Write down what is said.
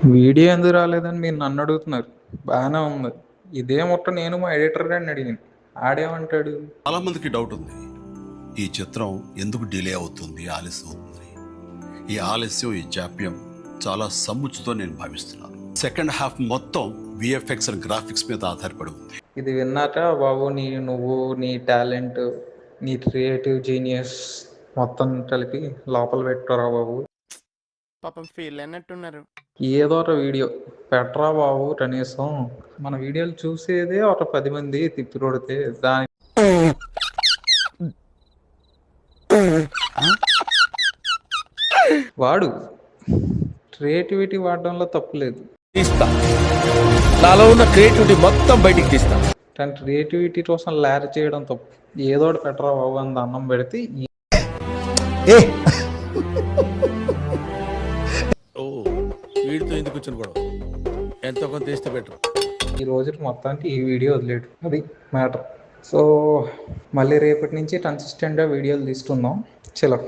Video ఎందుకు రాలేదని మీరు నన్ను అడుగుతున్నారు. బాగానే ఉంది. ఇదే ముట్ట నేను మా ఎడిటర్ గారిని అడిగాను. ఆడేమంటాడు? చాలా మందికి డౌట్ ఉంది, ఈ చిత్రం ఎందుకు డిలే అవుతుంది, ఆలస్యం అవుతుంది. ఈ ఆలస్యం, ఈ జాప్యం చాలా సమ్ముచుతో నేను భావిస్తున్నాను. సెకండ్ హాఫ్ మొత్తం విఎఫ్ఎక్స్ అండ్ గ్రాఫిక్స్ మీద ఆధారపడి ఉంది. ఇది విన్నాక బాబు నువ్వు నీ టాలెంట్, నీ క్రియేటివ్ జీనియస్ మొత్తం కలిపి లోపల పెట్టుకోరా బాబు. పాపం ఫీల్ అన్నట్టున్నారు. ఏదో ఒక వీడియో పెట్టరా బాబు. కనీసం మన వీడియోలు చూసేదే ఒక 10 మంది తిప్పి కొడితే దాని వాడు క్రియేటివిటీ వాడడంలో తప్పులేదు. తీస్తా, నాలో ఉన్న క్రియేటివిటీ మొత్తం బయటికి తీస్తా. కానీ క్రియేటివిటీ కోసం లార్ చేయడం తప్పు. ఏదో ఒకటి పెట్టరా బాబు అని దండం పెడితే ఓ, వీడితో ఎందుకు వచ్చిన గొడవ? ఎంతో కొంత తీస్తే బెటర్. ఈ రోజుకి మొత్తానికి ఈ వీడియో వదిలేడు, అది మ్యాటర్. సో మళ్ళీ రేపటి నుంచి కన్సిస్టెంట్గా వీడియోలు తీసుకుందాం. చలో.